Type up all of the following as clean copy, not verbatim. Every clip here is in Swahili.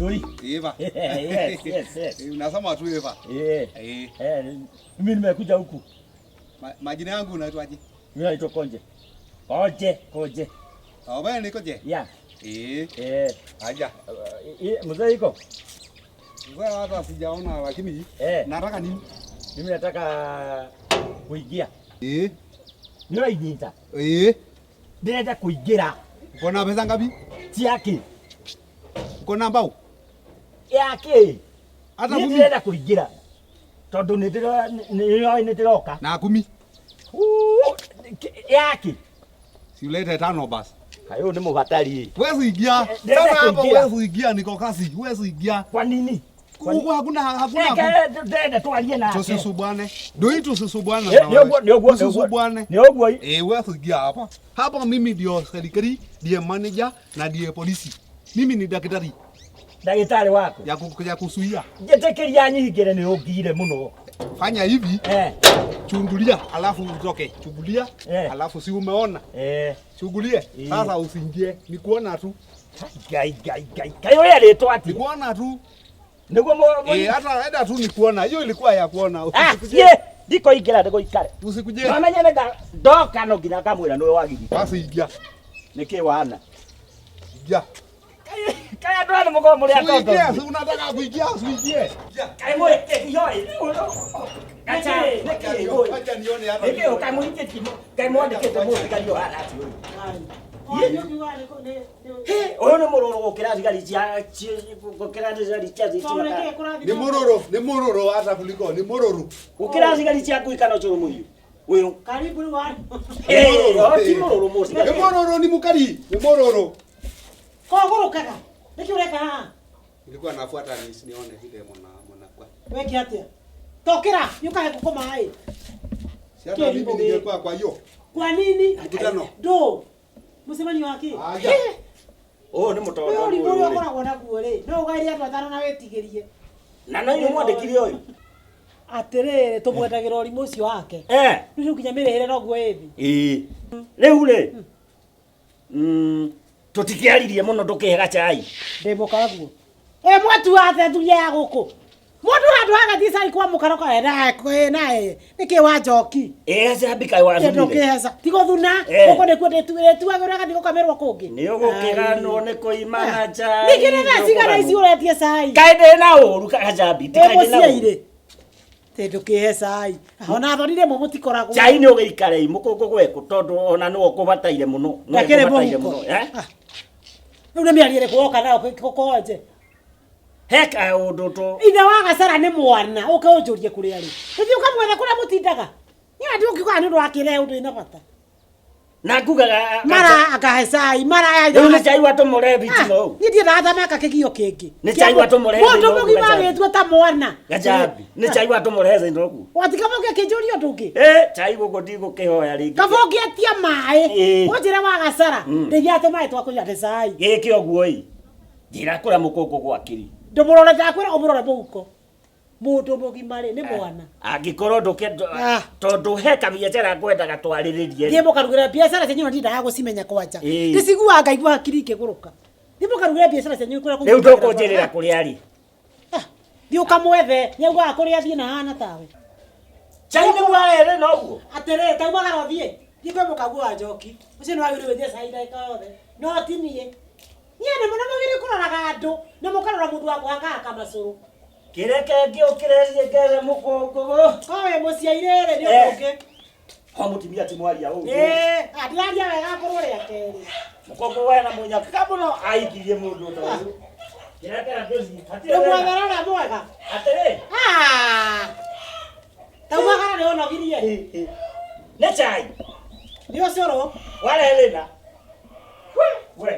Mzuri. Eva. Yes. Unasema tu Eva. Mimi nimekuja huku. Majina yangu unaitwaje? Mimi naitwa Konje. Koje. Wewe ni Konje? Yeah. Aja. Mzee iko? Mzee hata sijaona lakini nataka nini? Mimi nataka kuingia. Ndio inyita. Ndio kuingira. Uko na pesa ngapi? Yake. Uko na mbao? Yake. Hata mimi ndio kuingira. Tondu nitiroka. Na 10. Yake. Si ulete 5 basi. Hayo ni muhatari. Wewe ingia. Sasa hapo wewe ingia niko kasi. Wewe ingia. Kwa nini? Huko hakuna. Dede tualie na. Tusisubwane. Ndio hii tusisubwane. Ni ogwo. Wewe ingia hapa. Hapa mimi ndio serikali, ndiye manager na ndiye polisi. Mimi ni daktari. Daktari wako. Ya kusuia. Jetekeria nyingire ni ogire muno. Fanya hivi. Chungulia alafu utoke. Chungulia alafu si umeona? Chungulie. Sasa usiingie. Ni kuona tu. Gai. Kayo yaletwa ati. Ni kuona tu. Ndego hata tu ni kuona. Hiyo ilikuwa ya kuona. Usikuje. Diko ingira ndego ikare. Usikuje. Mama nyene ndoka no nginya kamwira niwe wagiri. Basi ingia. Niki wana. Ingia. Kaya ndo muko muri atoto. Ingia, si unataka kuingia, usiingie. Kai moyo yoi. Acha nione hapa. Niki kai moyo kiti. Kai moyo kiti moyo kalio hala ati. Oyo ni muroro gukira thigari cia gukira thigari cia ni muroro hata kuliko ni muroro gukira thigari cia kuikana curu muyu uyu karibu ni wani ti muroro musi ni muroro ni mukari ni muroro kogurukaga niki ureka nilikuwa nafuata nione vile mwana kwa wewe kiatia tokera yuka gukoma hai si hata mimi ningekuwa kwa hiyo kwa nini mkutano do musemani wake ni mutoto wewe ulikuwa unaona kuore no ugairi andu atano na wetigirie na no ni mwandikire uyu atirire tumwetagira urimu ucio wake riu kinya mirehere no guo ithi riu ri tutikiaririe muno ndukihega chai ndimuka guo mwatu ate tuya guku mundu handu hagathi cai kwa mukaroka nae niki wa njoki cambika wa thunire ndukiheza tigo thuna guko nikuo nditwire tuagura gathi gukamerwa kungi ni ugukiganwo ni kuimana chai nikire na cigara ici uretie cai kai ndina uru kajambi tikaje na uru tindukihe cai ona thonire mu mutikoragwo chai ni ugiikare mukungu gweku tondu ona no kubataire muno riu ni miarire kuoka nao kukonje heka undu to ithe wa Gacara ni mwana ukaunjurie kuria ri uthi ukamwetha kuria mutindaga ni andi ukikuga ni undu wakire undu ina bata na ngugaga mara akahe cai mara ya ni chai watu murebi tino ni ndia thamaka kigio kingi ni chai watu murebi mundu mugima wetwa ta mwana gajabi ni chai watu mureze ndoku watikamoke kinjurio nduki chai guko ndigo kihoya ringi kaboge atia mai unjira wa Gacara ndia ate mai twakunya de cai giki oguo i njira kura mukungu gwakiri ndumurore takwira umurore muko mundu mugima ri ni mwana angikorwo nduke tondu heka biacara ngwendaga twariririe thie mukarugira biacara cenyu ndindaga gucimenya kwanja ndicigua ngaigua hakiri ikiguruka thie mukarugira biacara cenyu kuria riu ndukunjirira kuria ri thie ukamwethe nyauga kuria thie na hana tawe chai ni mwaere noguo atere taumagara thie thie kwe mukagua njoki ucio ni wagire withie cai ndaika yothe no tinie niene muno mugire kuroraga andu na mukarora mundu wa kuhanga kamacuru kireke ngiukirerie ngere mukungu kowe muciairere ni unduke mutimia ti mwaria ugu atiraria wega korwo ria keri mukungu wena munyaka kamuno aikirie mundu toyu kireke ndozi atire mwega mwega atire taumagara ni onogirie ne chai ni ucuru wale Helena we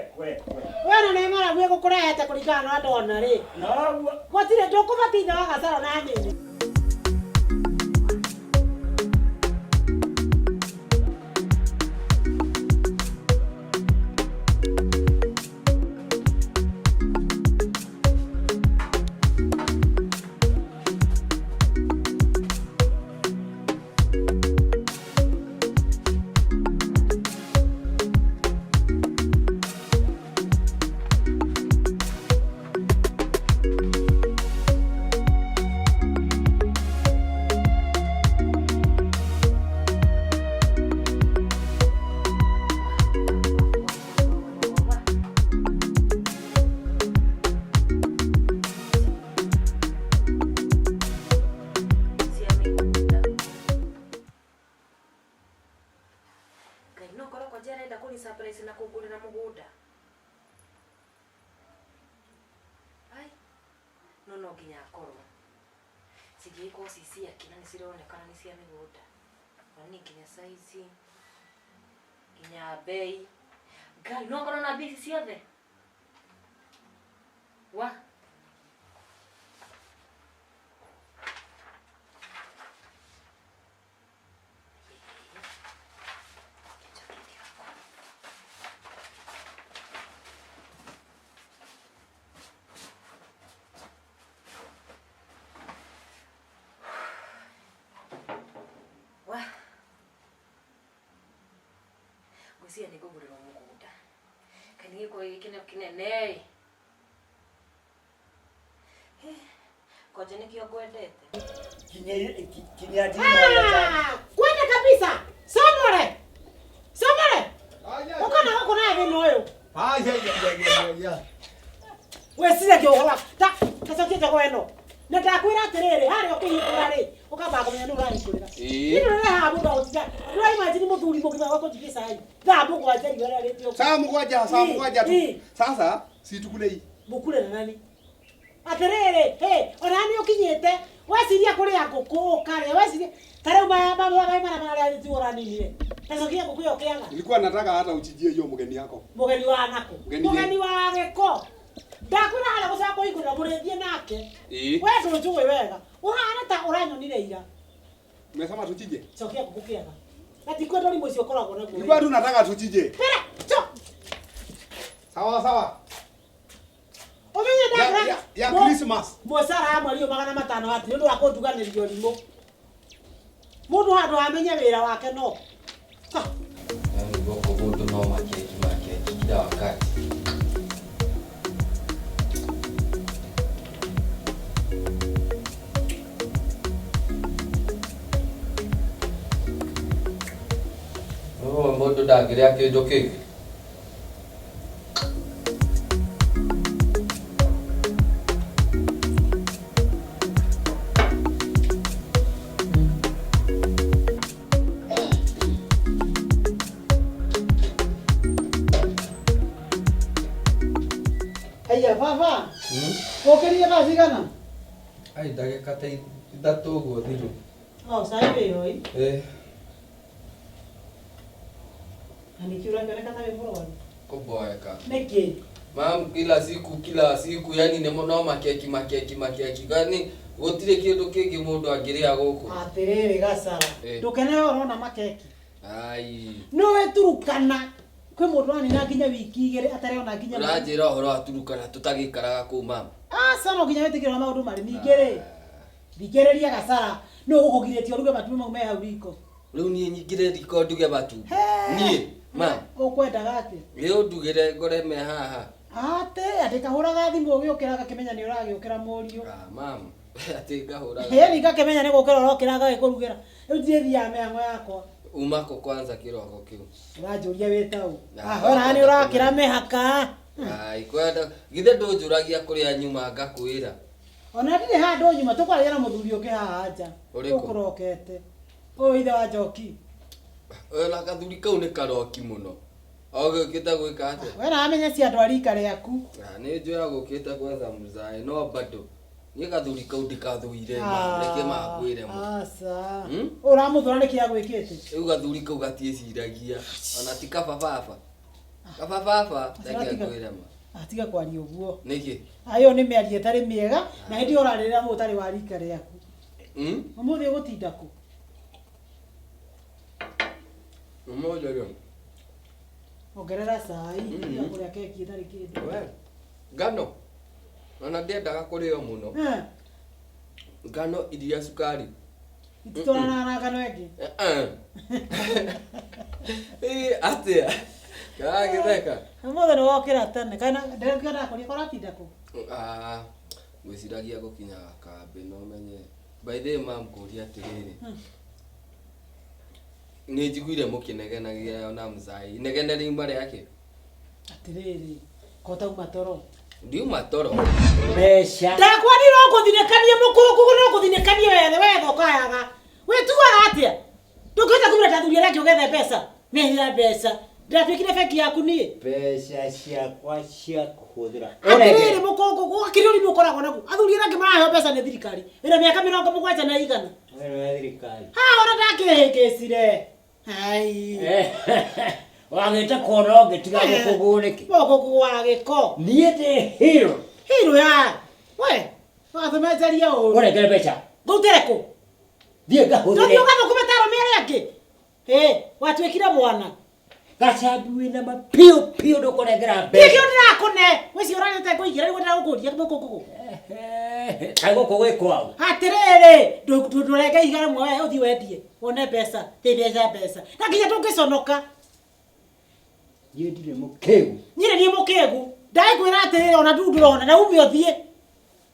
wena ne mara gwe gukurehete kuringana na ndona ri no gotire ndukubatitha wa Gacara na nini no nginya akorwo cigĩkwo ciciake na nĩcironekana nĩ cia mĩgũnda ni nginya size nginya bei Ngai no ngorwo na mbia ici ciothe wa Sia ni gugurira mugunda kani ko ikine kinene koje ni kio gwendete kinya dino kwenda kabisa somore ukana uko na vino oyo ya we sile kio hola ta kasokita kweno na takwira atiriri hari ukihikura ri ukamba kumenya nura hikurira ino na habu ba utija nura imagine muthuri mugima wako jikisa hai thabu kwa jeri wala retio saa mugwanja tu sasa situkule hii mukule na nani atiriri onani ukinyete wesiria kuri akuku kare wesiria kare baba mara tiora nini tasokia kukuyo kianga nilikuwa nataka hata uchijie hiyo mgeni yako mugeni wa nako mugeni wa geko ndakwira hala gusako ikura murethie nake wewe tujuwe wega urana ta uranyonire ira umesema tuchije sokia kukukiaga ati kwa ndori mwisho koragwo na guo nilikuwa tu nataka tuchije pera cho sawa omenye ndakra ya Christmas mosara ya mwalio magana matano ati ndu akonduganirio limo mundu handu amenye wira wake no yani boko boto no makeki kila wakati Moto dagiria kido kiki Aya baba okeria basi kana ai dagika ta itatu guo thiru sai oi ani kiura ngana kata beforo kuboeka neke mam kila siku yani nemo no makeki gani gotire kindu kingi mundu angiria guku atiriri gasara tukene urona makeki ai no weturukana kwe mundu ani na nginya wiki igere atare ona nginya urajira horo aturukana tutagikaraga ku mam sana nginya wetikira maundu mari ningere thikereria gasara no gukugiretie uruge matume mau me hau riko riu nie nyingire riko nduge matu nie mam ukwenda gake riu ndugire ngore me haha ate kahuraga thimu ugiukiraga kimenya ni uragiukira murio mam ati ngahura ni ngakimenya ni gukira urokiraga gikurugira riu thia meango yakwa umako kwanza kiroko kiu urajuria witau ora ni urakira mehaka ai kwenda githe ndunjuragia kuria nyuma ngakwira ona ndire handu nyuma tukwarira na muthuri uki haha nja ukurokete ithe wa Njoki ona kathuri kau ni karoki muno ogukita gwika ate we na amenya cia andu arika riaku ni njura gukita gwetha muzai no bado ni kathuri kau ndikathuire reke makwire mu asa uramuthura ni kia gwikite riu kathuri kau gatieciragia ona ti kababa ndakiakwire ma atiga kwari uguo niki ayo ni miarie tari miega na hindi urarira mutari wa rika riaku umuthi ugutinda ku mmoja leo ongerera cai ya kuria keki itari kindu ngano ona ndendaga kurio muno ngano iria sukari ititwarana na ngano engi atia gagitheka umuthi ni wokira tene kana ndirikana kuria koratinda ku gwiciragia gukinyaga kambi no menye by the mam kuria atiriri ni njiguire mukinegenagia ona mzai inegene rimba riake atiriri kota umatoro ndiuma toro besha ndakwani no kuthinekania mukuku no kuthinekania wethe ukayaga wetuaga atia ndukita kumira tathuria rake ugethe pesa nehira pesa Ndatwikire feki yaku nie. Pesa ciakwa cia kuhuthira. Atiriri mukongo kwa kirioni mukoragwo naku. Athuri rangi marahe pesa ni thirikari. Ina miaka 70 na igana. Wewe thirikari. Ha ona ndakihingicire. Hai. Wagite kono ngitiga gukuguriki. Mukongo wa giko. Nie ndi hero. Hero ya. We. Wathumeteria uru. Uregere mbeca. Ngutereko. Thie ngahuthire. Ndio kama kumetaro mere yake. Watwikire mwana. Gacabi wina mapio pio ndukurengera mbeca. Ndikio ndirakune. Weci uranete kuigira ni wenda gukuria mukongo. Kago kogwe kwao. Atiriri, ndurenge igara mwe uthi wendie. Wone pesa, pesa. Na kinya tungiconoka. Yendire mukegu. Nyire ni mukegu. Ndai kwira atiriri ona ndurona na umi uthie.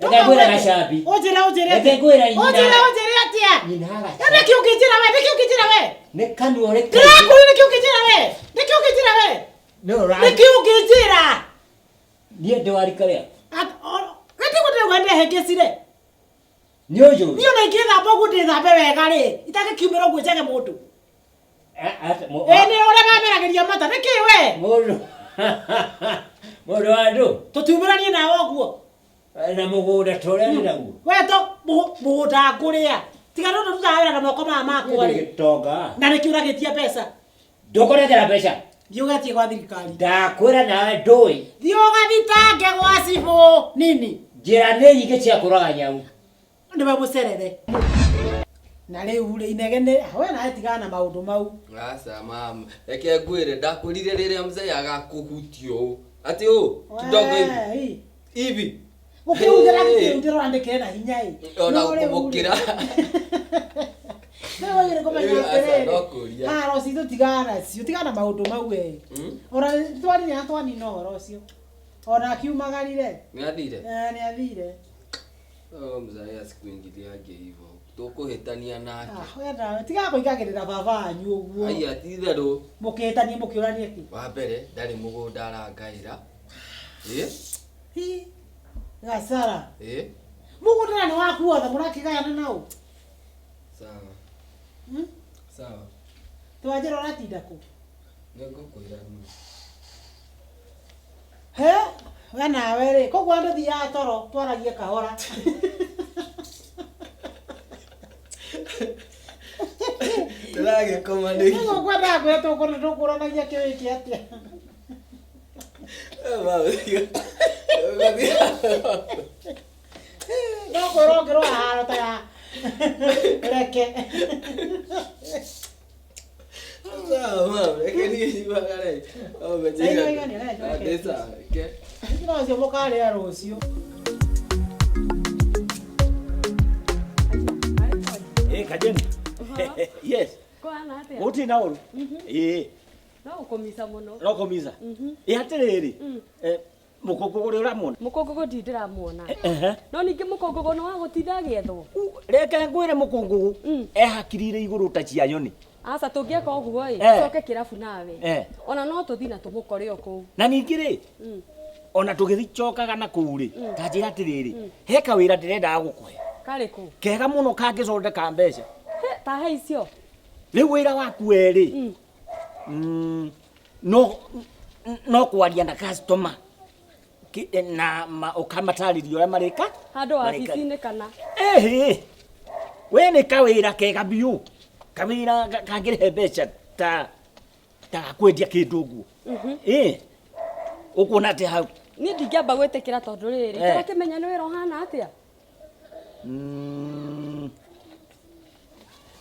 Ndagwira gacabi. Ojera. Ndagwira ina. Ojera atia. Nyinaga. Ndiki ukijira we. Ne kanu ore. Ndiki ukijira we. No right. Ndiki ukijira. Nie ndwari kare. Gati gute gwende hekesire. Nyojo. Niyo na ikitha bogu ndithambe wega ri. Itake kiumiro gwicege mundu. Ni ore mamerageria mata niki we. Mundu andu. Tutumuranie nawe oguo. Na mugunda toreni naguo. Weto mugunda nguria. Tiga ndo tutawira na moko maku ri. Gitonga. Na nikiuragitie pesa. Ndukuregera mbeca. Thiugatie gwa thirikari. Ndakwira nawe ndui. Thiugathitange gwa cibu nini. Njira nĩ nyingĩ cia kũraga nyau. Ndiwe mucerere. Na riu ri inegene we na tigana na maundu mau. Asa mama, eke ngwire ndakurire riria mzee agakũhutio. Ati kidogo hivi. Ukiungira kiundiro andike na hinya Ona kumukira. Wewe ile kama ya rosi tigana, sio tigana maundu mau we. Ora twani no rocio. Ona kiumagarire. Ni athire. Ni athire. Mzee asikuingilia age hivyo. Tukuhitania nake. Wenda tiga kuigagirira baba anyu uguo. Aya titherũ. Mukihitania mukiurania ki? Wa mbere ndari mugunda arangaira. Hi. Gasara. Mugunda ni waku othe murakigayana nao. Sawa. Sawa. Twajira uratinda ku. Nĩngũkwĩra niĩ. We nawe ri koguo andu thiaga toro twaragie kahora. Ndĩragĩkoma nĩ. Nĩguo ngwenda ngwĩra tũkũranagia kĩwĩkĩ atĩa. No kwĩrwo ngĩrwo haro ta ya reke. Sawa mama, reke niĩ nyumagare. Rũciũ mũkarĩa rũciũ. Kajeni. Yes. Kwana atia? Uti na uru. No ukomisa muno. No komisa. Atiriri. Mukongo uri uramona. Mukongo ndiramuona. No ningi mukongo no wagutinda giethwo. Reke ngwire mukongo. Ehakirire iguru ta cia nyoni. Asa tungieka uguo coke kirabu nawe. Ona no tuthina tumukore oku. Na ningi ri. Ona tugithicokaga na kuuri. Kanjira atiriri. Heka wira ndirenda gukuhe. Kariku. Kega muno kangicondeka mbeca. Ta he icio. Riu wira waku eri. No kwaria na customer. Na ukamataririo ya marika. Handu ofisi-ini kana. We ni kawira kega biu. Kawira kangire mbeca ta kwendia kindu uguo. Ukuona ati hau. Ni ndingĩamba gwĩtĩkĩra tondũ rĩrĩ tũrakĩmenya nĩ wĩra ũhana atĩa.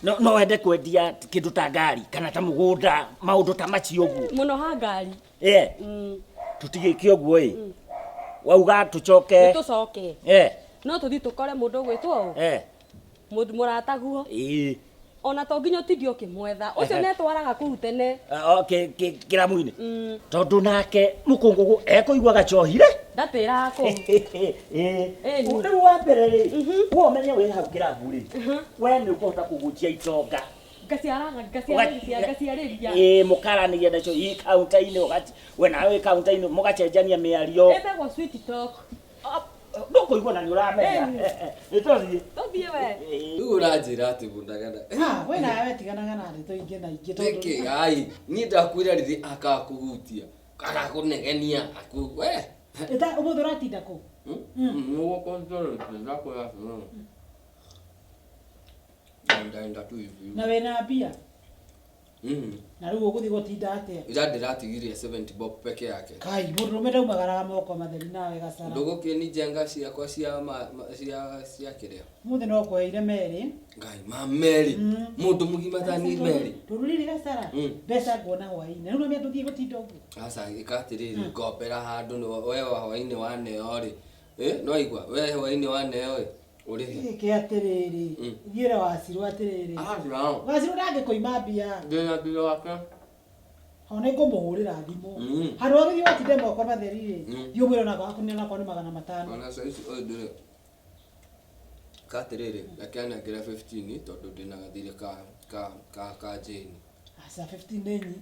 No wende kwendia kindu ta ngari kana ta mugunda maundu ta macio uguo. Muno ha ngari. Tutigike uguo wauga tucoke. Tucoke. No tuthi tukore mundu gwitwo mundu murataguo. Ona to nginya tindio kimwetha ucio netwaraga kuu tene. Kiramu-ini. Tondu nake mukungugu ekuigua gacohire. Ndatwira ko. Riu wa mbere ri wo menye we hau kirabu ri we ni ukota kugucia itonga ngasiarĩria mukaranigia nacio i kaunta-ini we nawe kaunta-ini mugachenjania mĩario. Etagwo sweet talk. kuigua na ni uramenya nitothie Tothie we. Rĩu ũranjĩra atĩ bundagana. Ha, we nawe tiganaga na thĩ tũingĩ na ingĩ tondũ. Teke ai, niĩ ndakwĩra rĩrĩ akakũhutia. Agakũnegenia aku we. Eta ũmũthĩ ũratinda kũ? Nũgũ control ndakwĩra. Ndaenda tu hivi. Na wena mbia? Na rĩu ũgũthiĩ gũtinda atĩa? Ira ndĩratigirie 70 bob peke yake. Kai, mũndũrũme ndaumagaraga moko matheri nawe gacara. Ndũgũkĩninjenga ciakwa cia kĩrĩa. Mũthĩ no kweire merĩ. Ngai ma Meri. Mũndũ mũgima thani Meri. Tũrũrire gacara. Mbeca nguona hwaĩ-inĩ. Rĩu no mĩandũ thiĩ gũtinda ũguo. Asa ĩkatirĩrĩ ngopera handũ we hwaĩ-inĩ wa neo rĩ. No igua we hwaĩ-inĩ wa neo rĩ. Uri ke atiriri thiĩra Wacirũ atiriri Wacirũ ndangĩkũima mbia ndĩna mbia wake ona ngũmũhũrĩra thimũ handũ agĩthiĩ watinde moko matheri rĩ thiĩ ũmwĩre onako akunĩonako nĩ 500 ona saizi ũyũ ndĩrĩ katirĩrĩ akĩanengera 15 tondũ ndĩna gathirĩ ka jane asa 15 nĩ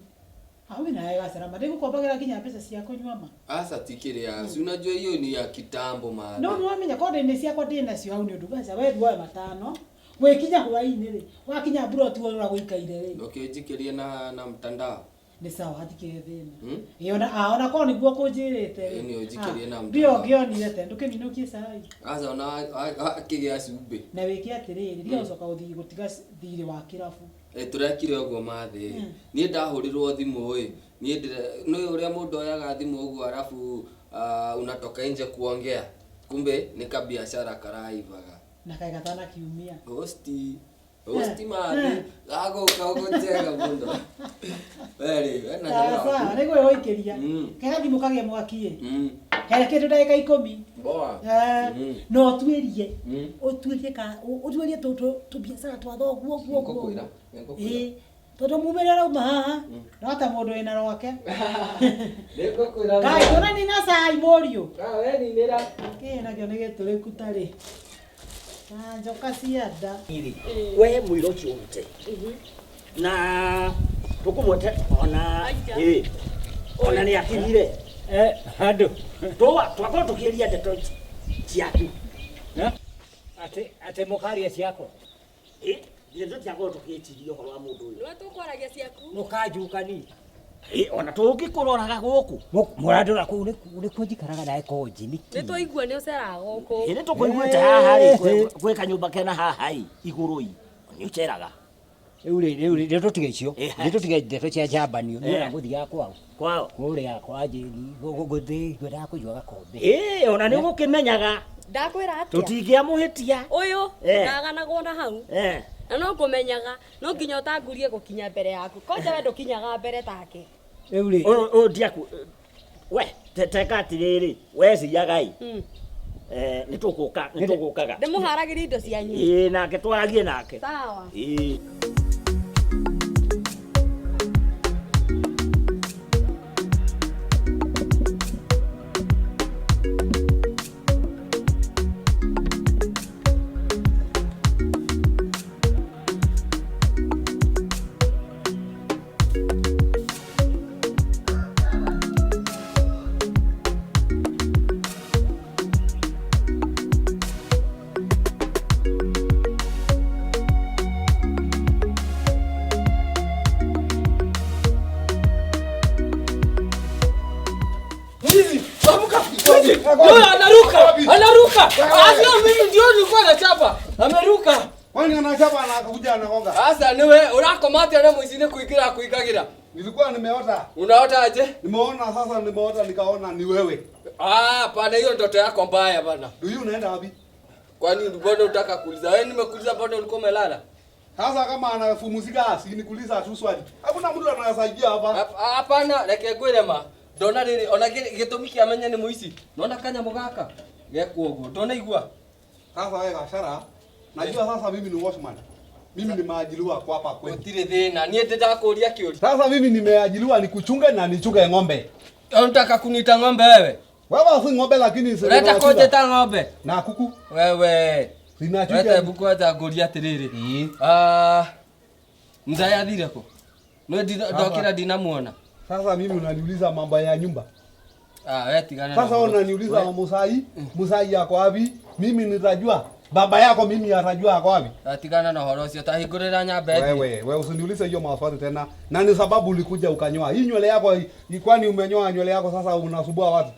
Hawi na yeye gacara madego kwambagira kinya pesa cia kunywa ma. Asa tikiria. Si unajua hiyo ni ya kitambo maana. No wamenya konde ni cia kwa ndina cio au ni undu gaca we duwa matano. We kinya hwaini ri. Wakinya bro tu ora guikaire ri. Ukijikiria na mtandao. Ni sawa hatikire thina. Ona ko ni guo kunjirite ri. Ni ujikirie na mtandao. Bio ngionire te ndukininukie sai. Asa ona akigia cube. Na wiki atiriri ria ucoka uthii gutiga thiri wa kirabu. Turekire uguo mathi nie ndahurirwo thimu nie no uria mundu oyaga thimu uguo arafu unatoka nje kuongea kumbe ni kabiashara karaivaga na kaigatana kiumia hosti mani ago kaogotega mundo very na sawa nigo yoikeria kega thimu kagie mwakie kaya kindu ndagika 10 boa no tuirie utuirie tu biashara twa thoguo guo todo mumere rauma haha rata mundu ina rwake ndiko kwira kai tona ni na sai morio we ni nira kina kio nigituri kutari njoka cianda we mwiro ciunte na tukumwete ona ni akinyire handu twako tukiria ndeto ciaku ate mukaria ciako ndeto ciako tukitirio horo wa mundu uyu Nĩ tũkwaragia ciaku. mukajukani ona tungikuroraga guku muradura ku uri kunjikaraga nae koji niki Nĩ tũigua nĩ ũceraga gũkũ. ine tukuiguite haha ri gwe kanyumba kena haha iguru ni ucheraga Rĩu tũtige icio tũtige ndeto cia njambanio nĩ ngũthiga kwao kũrĩa kwa njĩri gũthĩ ngwenda kũnyua gakombe ona nĩ gũkĩmenyaga Ndakwĩra atĩa? tũtingĩamũhĩtia Ũyũ ndaganagwo na hau. Na no kũmenyaga no nginya ũtangurie gũkinya mbere yaku. Koja we ndũkinyaga mbere take. Rĩu ndiaku we teka atirĩrĩ weciagai nĩ tũgũkaga Ndĩmũharagĩria indo cianyu. nake twaragie nake Sawa. Anaruka. Asio mimi ndio nilikuwa nachapa. Ameruka. Kwani anachapa na akakuja anagonga? Sasa niwe unakomata na mwizine kuikagira. Nilikuwa nimeota. Unaota aje? Nimeona sasa nimeota nikaona ni wewe. Pana hiyo ndoto yako mbaya bana. Ndio unaenda wapi? Kwani mbona unataka kuuliza? Wewe nimekuuliza mbona ulikuwa umelala? Sasa kama anafumuzika nikuuliza tu swali. Hakuna mtu anasaidia hapa. Hapana, reke gwirema. Ndona riri ona gitumi kia menya ni muici. Nona kanya mugaka. Geko uguo. Ndona igua. Sasa wewe gashara. Najua sasa mimi ni watchman. Mimi nimeajiriwa kwa hapa kwetu. Utire thina. Nie ndĩrakuria kiuri. Sasa mimi nimeajiriwa nikuchunge na nichunge ng'ombe. Unataka kunita ng'ombe wewe? Wewe si ng'ombe lakini si. Unataka kujeta ng'ombe? Na kuku. Wewe. Sinachunga. Wewe buku hata nguria atiriri. Mzaya thire ko. No ndokira ndinamuona. Sasa mimi unaniuliza mambo ya nyumba. wewe tigana. Sasa unaniuliza Musai yako wapi? Mimi nitajua. Baba yako mimi atajua yako wapi? Tigana na horo sio tahigurira nyambe. Wewe usiniulize hiyo maswali tena. Na ni sababu ulikuja ukanyoa. Hii nywele yako kwani umenyoa nywele yako sasa unasumbua watu?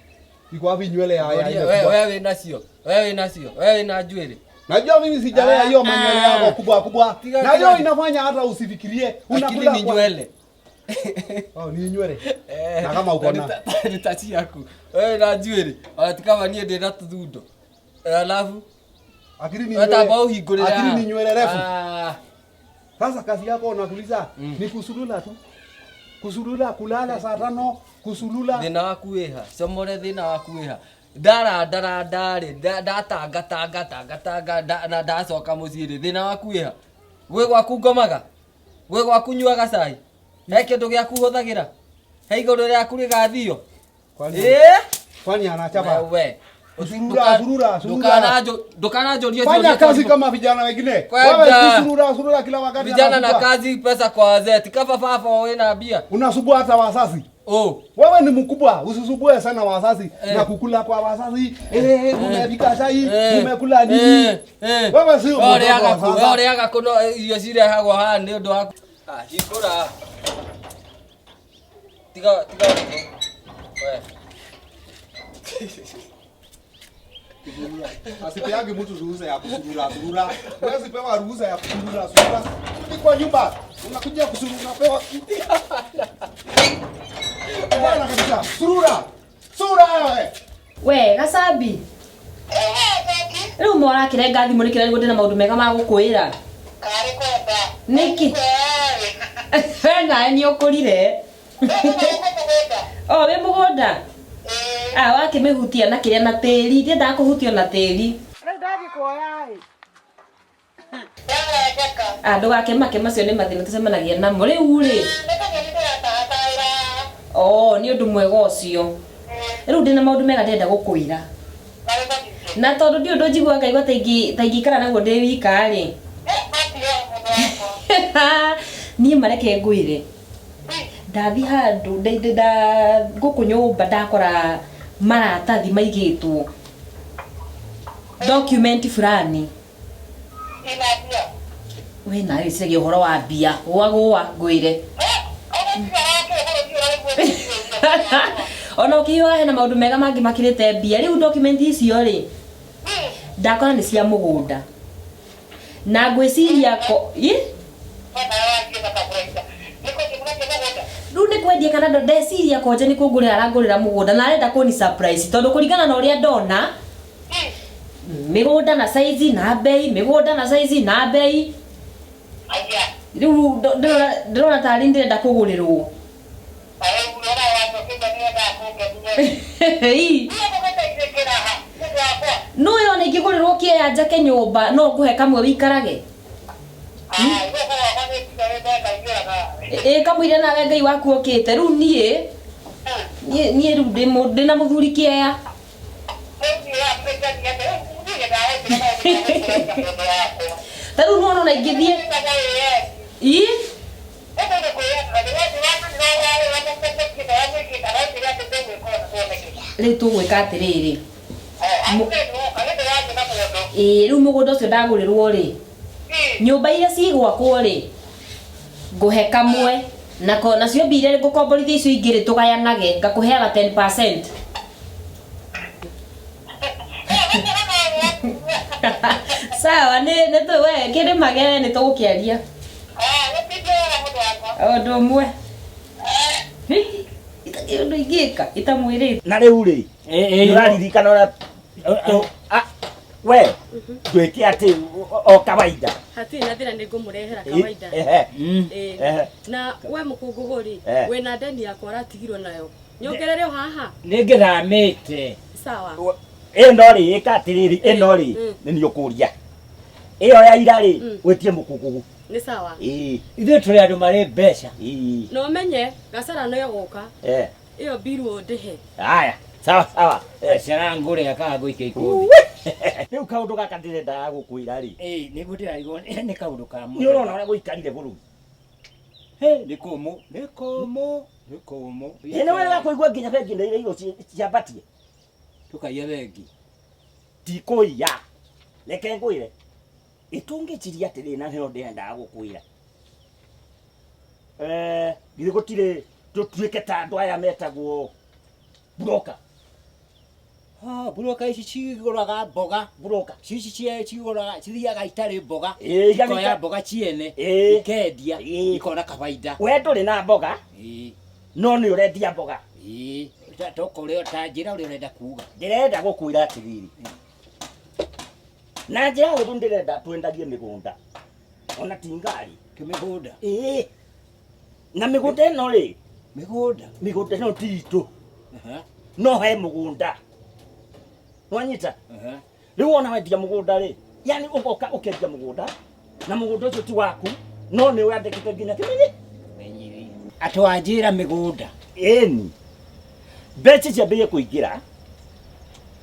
Iko wapi nywele ya wewe nasio? Wewe na nywele. Najua mimi sijalea hiyo manywele yako kubwa. Na hiyo inafanya hata usifikirie unakula ni nywele. Ni nywele. Na kama uko na nitachi yako. Wewe na nywele. Kama nie ndina tuthundo. Alafu akili ni nywele refu. Sasa kazi yako unakuuliza ni kusulula tu. Kusulula kulala saa 5 kusulula. Thina waku iha. Somore thina waku iha. Dara datanga na ndacoka muciri thina waku iha. We gwaku ngomaga. We gwaku nyuaga cai. He kindu giaku huthagira. He iguru riaku rigathio. Kwani anachapa. We Surura. Dukanajoria fanya kazi kama vijana wengine. Wewe surura kila wakati. Vijana na kazi, pesa kwa wazee. Tikafa fafa wewe na bia. Unasubua hata wazazi. Wewe ni mkubwa, usisubue sana wazazi na kukula kwa wazazi. Umepika chai, umekula nini? Wewe sio mkubwa. Ore yaga kono iyo cire hago ha ni undu waku. Hikura. Tiga. Wewe. Asipeagi mtu ruhusa ya kusurura. Wewe sipewa ruhusa ya kusurura. Ni kwa nyumba. Unakuja kusurura unapewa. Bwana kabisa. Surura wewe. We Gacabi. Riu mora kirenga thimu nikira ngo ndina maundu mega ma gukwira. Kari kwenda. Niki. Wenga ni ukurire. We mugunda. Wakimehutia na kiria na tiri, ndenda kuhutio na tiri. Ndagikuoya ndugakemake macio ni mathina tucemanagia namo riu ri. Ni undu mwega ucio. Riu ndina maundu mega ndenda gukwira. Na tondu ndi undu njigua ngaigua ta ingikara naguo ndi wika ri. Ni mareke ngwire. Ndathi handu nda guku nyumba ndakora maratathi maigitwo document fulani. We na icege uhoro wa bia wagwa ngwire. Ona ukiwa hena maundu mega mangi makirite bia riu document icio ri ndakora ni cia mugunda na ngwiciria ko Rune kwendia kana ndeciria koje ni kungurira arangurira mugunda na arenda kuni surprise tondu kuringana na uria ndona migunda na size na bei riu ndona tari ndirenda kugurirwo no yone ingigurirwo kianja ke nyumba no nguhe kamwe wikarage kamwire nawe Ngai waku okite riu nie riu ndina muthuri kieya taru no na ingithie riu tugwika atiriri riu mugunda ucio ndagurirwo ri nyumba iria cigwakwo ri nguhe kamwe nacio mbire ngukomborithia icio ingiri tugayanage ngakuheaga 10%. Sawa ni tu we kiri magere ni tugukiaria undu umwe undu ingika itamwirite na riu ri uraririkana ora we tweke ati o kawaida hatina thina ni ngumurehera kawaida na we mukunguguri we na ndeni yakwa aratigirwo nayo nyongerere haha ningiramite sawa eno ri ikatiriri eno ri ni ukuria iyo ya ira ri wetie mukungugu ni sawa ithe turi andu mari mbeca no menye Gacara no yogoka iyo biru ndihe haya sawa ciana ngure akago ikeikundi riu kaundu gaka ndirenda gukwira ri niguo ndirarigwo ni kaundu ka ni urona uria guikarire buru ni kumu Nikomo. Ene wala kuigwa nginya bengi ndio irio ciambatie. Tukaiya bengi. Tikuiya. Reke ngwire. Itungichiria atiri na hero ndenda gukwira. Githĩ gũtirĩ tũtuĩke ta andũ aya metagwo broker. Broker ici cigũraga mboga. Broker. Cici cigũraga cithiaga itarĩ mboga. Ikoya mboga ciene. Ikendia. Ikona kabaida. We ndũrĩ na mboga. No nĩ ũrendia mboga. Tokoreo ta njĩra ũrĩa ũrenda kuuga. Ndĩrenda gũkwĩra atĩrĩrĩ. Na njĩra hũthũ ndĩrenda twendagie mĩgũnda. Ona ti ngari. Kĩmĩgũnda. Na mĩgũnda ĩno rĩ. Mĩgũnda ĩno ti itũ. No he mũgũnda. Wanyita? Rĩu wona wendia mũgũnda rĩ. Yani ũgoka ũkendia mũgũnda. Na mũgũnda ũcio ti waku. No nĩ wandĩkĩte nginya kĩmenyi. Atwanjĩra mĩgũnda. Ĩni. Mbeca ciambĩrĩrie kũingĩra.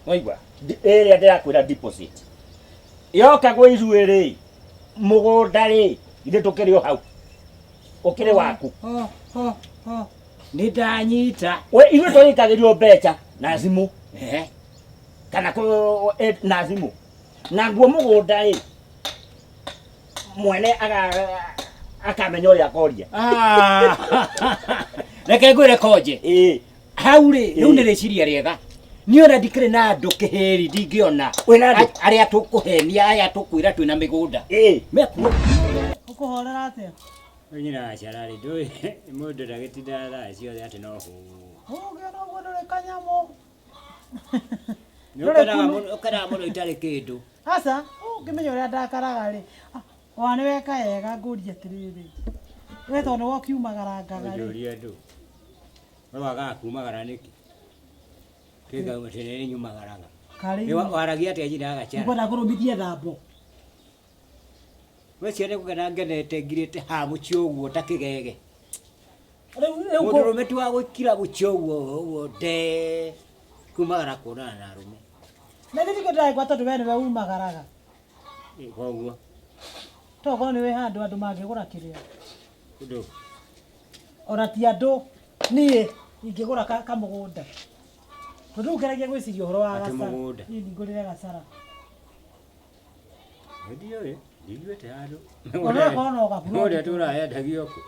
Waigua? Ĩrĩa ndĩrakwĩra deposit. Yoka gwĩ iruĩ rĩ. Mũgũnda rĩ. Ithe tũkĩrĩ o hau. Ũkĩrĩ waku. Nĩ ndanyita. We ithuĩ twĩkagĩrio mbeca na thimũ. Kana na thimũ. Na guo mũgũnda rĩ. Mwene akamenya ũrĩa akoria. Reke ngwĩre Konje. Hau rĩ, rĩu nĩ rĩciria rĩega. Niĩ ona ndikĩrĩ na andũ kĩhĩri ndingĩona. Arĩa tũkũhenia aya tũkwĩra twĩna mĩgũnda. Mekuo. Ũkũhorera atĩa? Nyina acararĩ ndũĩ mũndũ ndagĩtinda thaa ciothe atĩ no hũ. Ũgĩona ũguo ndũrĩ kanyamũ. Ũkaraga mũno itarĩ kĩndũ. Aca, ũngĩmenya ũrĩa ndakaraga rĩ. Wa nĩ weka wega ngũria atĩrĩrĩ. We tondũ nĩwe ũkiumagarangaga rĩ. Ũjũria andũ. We wagaga kumagara nĩkĩ? Kĩngauga atĩ nĩ nyumagaraga. Waragia atĩa njĩra ya gacara? Ngwenda kũrũmithia thambo. We ciana kũgera ngenete ngirĩte ha mũciĩ ũguo ta kĩgege. Mũndũrũme tu wa gũkira mũciĩ ũguo nde kumagara kuonana na arũme. Na gĩthiko ndĩraigua tondũ we nĩwe umagaraga. Koguo. Tokorwo nĩwe handũ andũ mangĩgũra kĩrĩa. Ũndũ. Ona ti andũ niĩ ingĩgũra kamũgũnda. Tondũ ngeragia gwĩciria ũhoro wa gacara. Niĩ ngũrĩre gacara. Ndiũĩ. Ndiũĩte handũ. Ona kono gaburo. Mũndũ tũrayendagio kũ.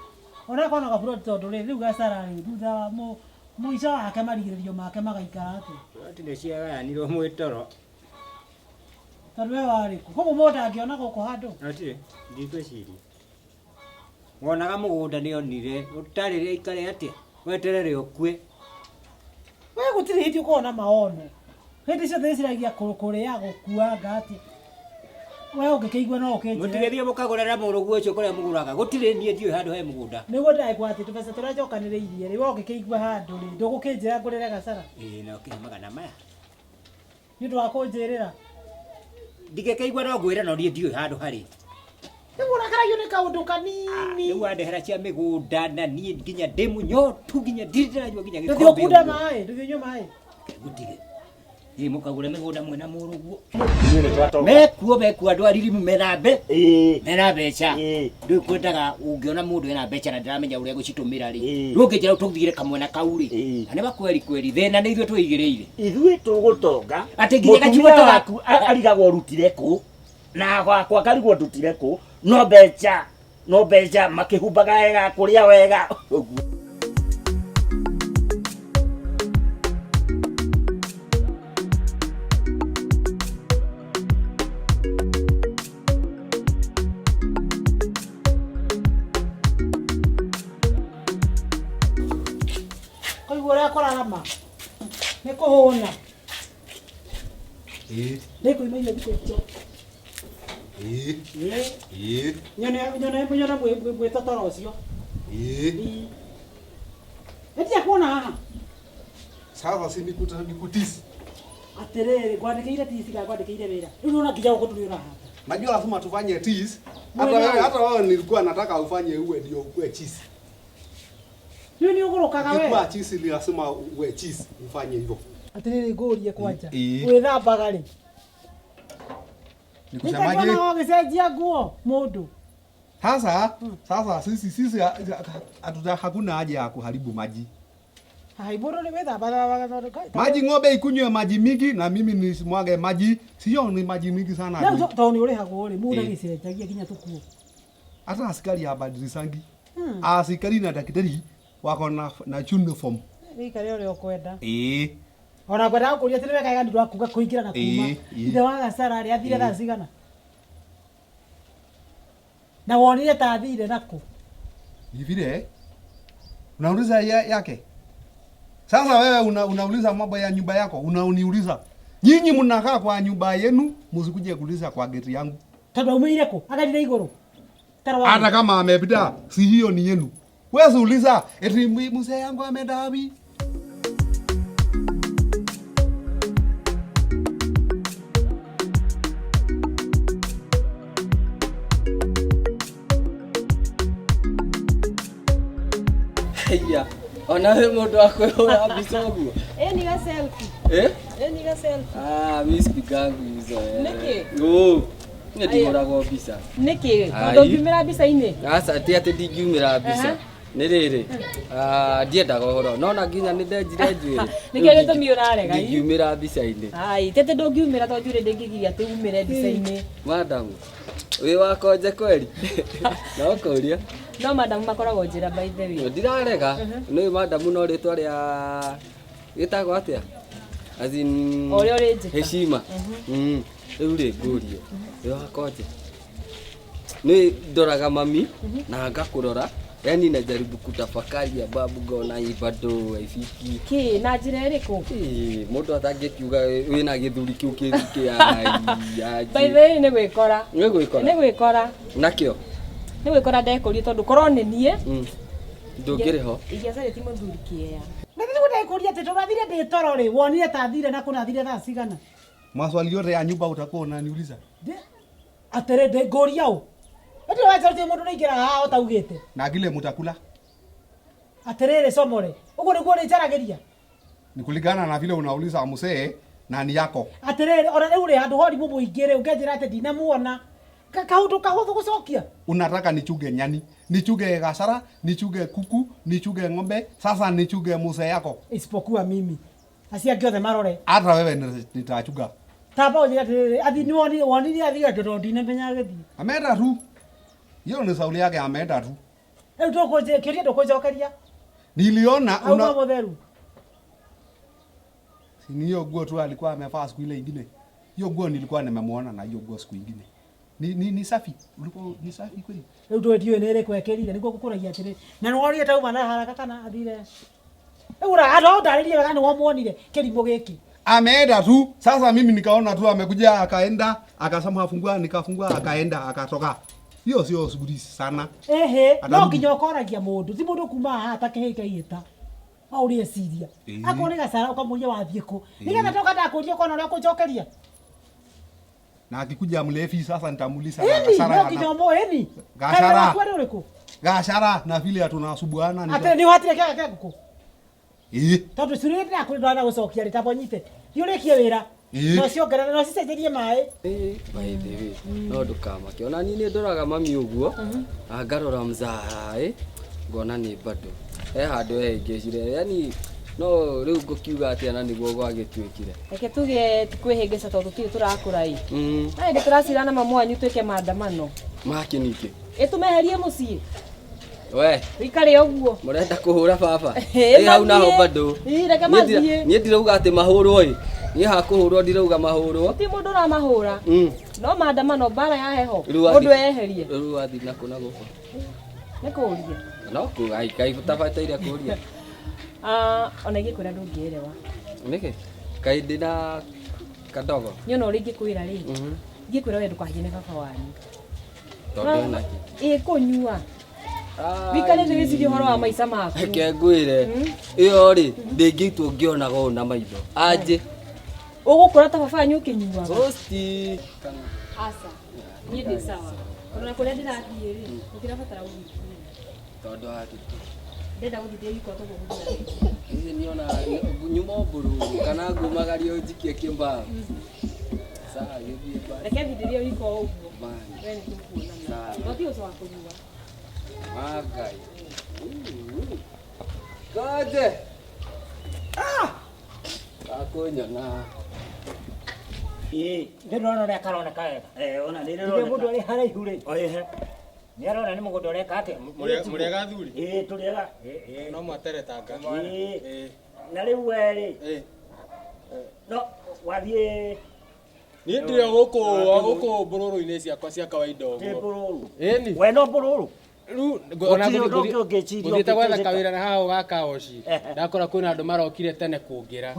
Ona kono gaburo tondũ rĩu gacara rĩ thutha wa mũico wake marigĩrĩrio make magaikara atĩ. Ati nĩ ciagayanirwo mwĩtoro. Tondũ we warĩ kũ. Koguo mũndũ angĩona gũkũ handũ. Ati ndigwĩciria. Wonaga mũgũnda nĩ onire ũtarĩ rĩa ikare atĩa. Weterere ũkue. We gũtirĩ hĩndĩ ũkorwo maono. Hĩndĩ ciothe ciragia kũrĩa gũkuanga atĩ. We ũngĩkĩigua no ũkĩnjĩre. Mũtigethie mũkagũrĩra mũrũguo ũcio kũrĩa mũgũraga. Gũtirĩ niĩ ndiũĩ handũ he mũgũnda. Nĩguo ndĩraigua atĩ tũbeca tũrĩa njokanĩrĩirie rĩ, we ũngĩkĩigua handũ rĩ, ndũgũkĩnjĩra ngũrĩre gacara. Na ũkĩhe magana maya. Nĩ ũndũ wa kũnjĩrĩra. Ndingĩkĩigua no ngwĩre no niĩ ndiũĩ handũ harĩ. Nĩguo ũrakaragio nĩ kaũndũ kanini. Rĩu wandehera cia mĩgũnda na niĩ nginya ndĩ mũnyotu nginya ndirĩranyua nginya gĩkombe. Ndũthiĩ ũkunda maĩ, ndũthiĩ ũnyue maĩ. Gũtige. Ĩ mũkagũre mĩgũnda mwena mũrũguo. Mekuo andũ aririmu mena mbeca. Ndikwendaga ũngĩona mũndũ ena mbeca na ndĩramenya ũrĩa gũcitũmĩra rĩ. Rĩu ũngĩnjĩra ũtũthire kamwena kau rĩ. Na nĩ bakweri thĩna nĩ ithuĩ twĩigĩrĩire. Ithuĩ tũgũtonga. Atĩ nginya gacigo gaku arigagwo rutire kũ. Na gwakwa karigwo ndutire kũ. No mbeca makĩhumbaga wega kũrĩa wega. Korarama. Nĩ kũhũna. Nĩ kũimaire thikũ icio. Nyone mwĩtotoro ũcio. Nĩtia kuona haha. Sasa si nikutisi. Atĩrĩrĩ, ngwandĩkĩire tisi kana ngwandĩkĩire wĩra. Rĩu nona kija huko tulio hapa. Najua lazima tufanye tisi. Hata wewe nilikuwa nataka ufanye uwe ndio uwe cheese. Nini ũgũrũkaga we? Kwa cheese ni lazima uwe cheese ufanye hivyo. Atĩrĩrĩ ngũrie kwanja. Gwĩthambaga rĩ. Nikusemaje? Nĩkĩona gĩcenjia nguo mũndũ. Sasa sisi hakuna haja ya kuharibu maji. Haiboro ni wetha Maji ng'ombe ikunywe maji mingi na mimi nisimwage maji. Sio ni maji mingi sana. Na to ni ule hago ule muda giciragia kinya tukuo. Hata askari habadilisangi. Askari na daktari wako na uniform. Ikare ule okwenda. Ona kwenda kuria tene weka ndu akuga kuingira na kuma. Ithe wa gasara ari athire thaa cigana. Na wonire ta athire nako. Ni vile unauliza yake. Sasa wewe unauliza mambo ya nyumba yako, unaniuliza. Nyinyi mnakaa kwa nyumba yenu, msikuje kuuliza kwa geti yangu. Tada umeire ko, akalile igoro. Hata kama amepita, si hiyo ni yenu. Wewe uliza, eti mzee yangu ameenda wapi? Haya. Ona wewe mtu wako wa bisogu. Ni ga selfie. Ni ga selfie. Mimi sipigangu hizo. Niki? Ndimurago bisa. Niki? Ndo ngimira bisa ine. Asa ati ndingimira bisa. Nĩ rĩrĩ ndiendaga ũhoro nona nginya nĩ ndenjire njuĩrĩ nĩkĩo gĩtũmi ũrarega ngiumĩra mbica-inĩ tete ndũngiumĩra tondũ njuĩrĩ ndĩngĩgiria atĩ umĩre mbica-inĩ madamu wĩ wakonje kweri no kũria no madamu makoragwo njĩra by the way ndirarega nĩ madamu no rĩtwa rĩa gĩtagwo atĩa ũrĩa ũrĩ njĩka heshima rĩu rĩ ngũrio wĩ wakonje nĩ ndoraga mami na ngakũrora yani najaribu kutafakari ya babu ngona ibado ifiki ki na njira ĩrĩkũ mũndũ atangĩkiuga wĩna gĩthuri kĩu kĩrike ya by the way nĩ gwĩkora nakĩo nĩ gwĩkora ndekũrie tondũ korwo nĩ niĩ ndũngĩrĩ ho ingĩacarĩ ti mũthuri kĩea na nĩ ndekũria atĩ tũrathire ndĩ toro rĩ wonire ta thire na kũnathire thaa cigana maswali yote ya nyumba utakuwa unaniuliza atĩrĩ ndĩngũria ũ ndio wacha mundu naingira haha utaugite na kile mutakula aterere somore ugo niguo ni njaragiria ni kulingana na vile unauliza musee nani yako aterere ora riu ri handu hori mumuingire ungenjira ati ndinamuona kahundu kahuthu gucokia unataka nichuge nyani nichuge gasara nichuge kuku nichuge ng'ombe sasa nichuge musee yako isipokuwa mimi asia giothe marore hata wewe nitachuga taba ujira aterere athi ni woni athi ndo ndinamenya githi ameenda tu hiyo ni sauli yake ameenda tu. Ndio koje kiria ndo koje okaria. Niliona una modelu. Si hiyo nguo tu alikuwa amevaa siku ile nyingine. Hiyo nguo nilikuwa nimemuona na hiyo nguo siku nyingine. Ni safi. Ulikuwa ni safi kweli. Ndio ndio nere kwekerire niguo gukuragia atiri. Na nori tauma na haraka kana athire. Ura ado ndaririe kana ni womuonire kirimo giki. Ameenda tu. Sasa mimi nikaona tu amekuja akaenda akasema afungua nikafungua akaenda akatoka. Hiyo sio shughuli sana. No kinyokoragia mundu. Si mundu kuma hata keheka yeta. Aurie siria. Akone gasara ukamuria wathie ku. Nigetha toka ndakuria kona ria kujokeria. Na akikuja mlevi sasa nitamuuliza gasara. No kinyomo eni. Gasara. Gasara na vile tunasubuana ni. Ate ni watire kega guku. Tondu surete akuri ndo gucokia ritabonyite. Thiurekie wira. No ciongerera no cicenjerie mai by the way no ndukamake ona ni ndoraga mami uguo ngarora mzaa ngona ni bado handu ngecire yani no riu ngukiuga ati ana niguo gwagituikire reke tuge kwihingisa tondu tiri turakura na ndi turacirana mamu wanyu twike maandamano makinike tumeherie mucii we ikare uguo murenda kuhura baba hau naho bado reke mathie nie ndirauga ati mahurwo ni hakuhurwo ndirauga mahurwo ti mundu ra mahura no maandamano bara ya heho mundu eherie riu athi na kuna guko nikuuria no ku ai kai gutabaita ira kuria ona ingikuria ndungierewa niki kai ndina kadogo nyono ringikwira ri ngikwira we ndukahie ne baba wanyu tondu naki kunyua wikare ndĩrĩcirie ũhoro wa maica maku reke ngwĩre ĩyo rĩ ndĩngĩitwo ngĩonaga ũũ na maitho anjĩ ũgũkũra ta baba wanyu ũkĩnyuaga tosti aca niĩ ndĩ sawa ona kũrĩa ndĩrathiĩ rĩ ũtirabatara gũgĩkinya tondũ hatĩtũ ndenda gũthithia gĩko tũgũgũthia hihi niona nyuma mburu kana ngumagario njikie kĩmbao Sawa, hivi basi. Reke ndirie wiko uguo. Man. Wewe ni kuona. Sawa. Ndio uso wako nyua. Magai. Kaje. Kakonyona. Ndĩrona ũrĩa karoneka wega. Ona nĩ Nĩ rĩroneka. mũndũ arĩ haraihu rĩ. Oye. Nĩ arona nĩ mũgũnda ũreka atĩa. Mũrĩega thuri? Tũrĩega. No mwateretanga. Na rĩu rĩ. No wathiĩ Niĩ ndĩ gũkũ mbũrũrũ-inĩ ciakwa cia kawaida ũguo. mbũrũrũ. Ĩni. We no mbũrũrũ. Rĩu Gũthiĩte gwetha kawĩra na haha ũgaka oci. Ndakora kwĩna andũ marokire tene kũngĩra.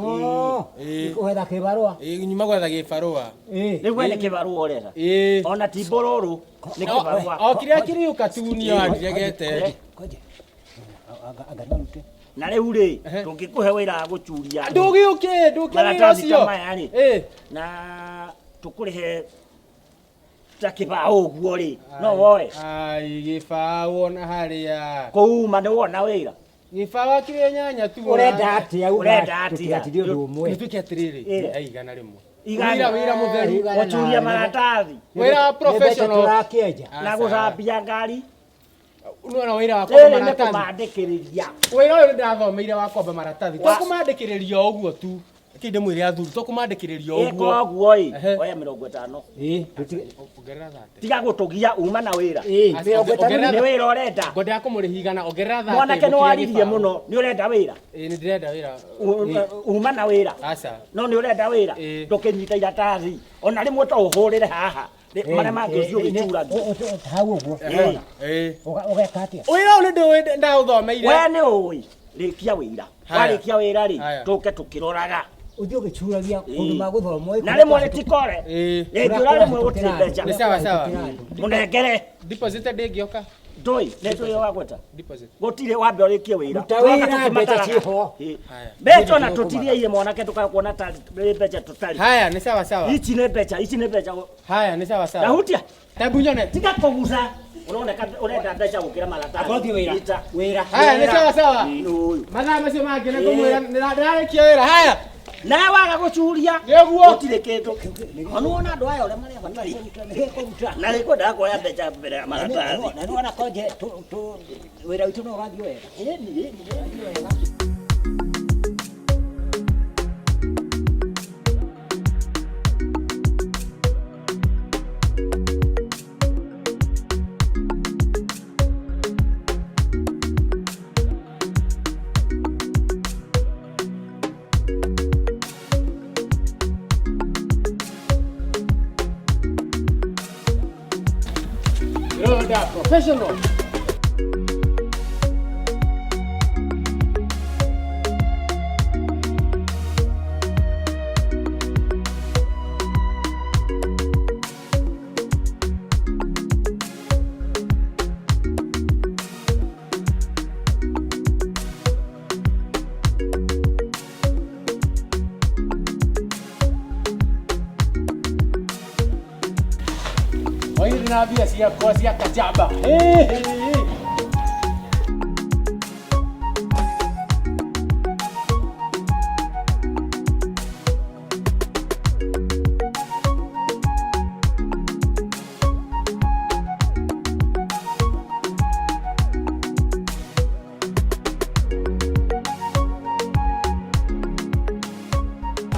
Gwetha kĩbarũa. Nyuma gwetha gĩbarũa. Rĩu we nĩ kĩbarũa ũretha. Ona ti mbũrũrũ nĩ No, kĩbarũa. okire akĩriũka tunio andiregete. Koje. Anga narute. Na rĩu rĩ tũngĩkũhe wĩra wa gũcuria Ndũgĩũke wĩra maratathi ta ũcio. maya rĩ na tũkũrĩhe ta kĩbaũ ũguo rĩ no woe Ai gĩbaũ wona harĩa. kũuma nĩ wona wĩra Gĩbaũ akĩrĩ nyanya tu. Ũrenda atĩa? Ũrenda atĩa? Tũtigatithie ũndũ ũmwe. Nĩtwĩke atĩrĩrĩ. Aigana rĩmwe. wĩra mũtheru. gũcuria maratathi Wĩra professional. Tũrakĩenja. na gũthambia ngari Unaona wĩra wa kwamba rĩrĩ nĩ maratathi. kũmandĩkĩrĩria Wĩra ũyũ ndĩrathomeire wa kwamba maratathi. Tũkũmandĩkĩrĩria ũguo tu. Kĩndĩ mwĩre athuri tũkũmandĩkĩrĩria ũguo. ĩka ũguo ĩ oya 50 Ongerera thate. tiga gũtũgia uma na wĩra Ongerera nĩ wĩra ũrenda ngwenda kũmũrĩhigana ongerera thate. mwanake nĩ waririe mũno nĩ ũrenda wĩra Ĩĩ nĩ ndĩrenda wĩra. uma na wĩra Aca. no nĩ ũrenda wĩra Ĩĩ. ndũkĩnyita iratathi ona rĩmwe to ũhũrĩre haha marĩa mangĩ ũcio ũgĩcuragia Hau ũguo. Ĩĩ. Ũgeka atĩa? Wĩra ũyũ nĩ ndaũthomeire. we nĩ ũĩ rĩkia wĩra Haya. warĩkia wĩra rĩ Haya. tũke tũkĩroraga Ũthiĩ ũgĩcuragia ũndũ ma gũthoma. na rĩmwe rĩtikore Ĩĩ. rĩngĩũra rĩmwe gũtirĩ Nĩ mbeca sawa sawa. mũnengere Deposit ndĩngĩoka. ndũĩ nĩ tũrĩ wagweta Deposit. gũtirĩ wambe ũrĩkie wĩra Ruta wĩra, mbeca ciĩho. Haya. mbeca ona tũtirieire mwanake tũkakuona ta mbeca tũtarĩ Haya nĩ sawa sawa. ici nĩ mbeca Haya nĩ sawa sawa. yahutia Tebu nyone. tiga kũguca ũroneka ũrenda mbeca gũkĩra maratathi Akothi wĩra. Ita. Wĩra. Haya nĩ sawa sawa. Ũyũ. Mathaa macio mangĩ nĩ kũmwĩra ndĩrarĩkia wĩra. Haya. nawe waga gũcuria Nĩguo. gũtirĩ kĩndũ ona wona andũ aya ũrĩa marĩa batari na rĩkwendaga kuoya mbeca mbere ya maratathi Na nĩ wona koje wĩra witũ no ũrathiĩ wega. Roda professional. Wairi na bia ciakwa cia kajamba.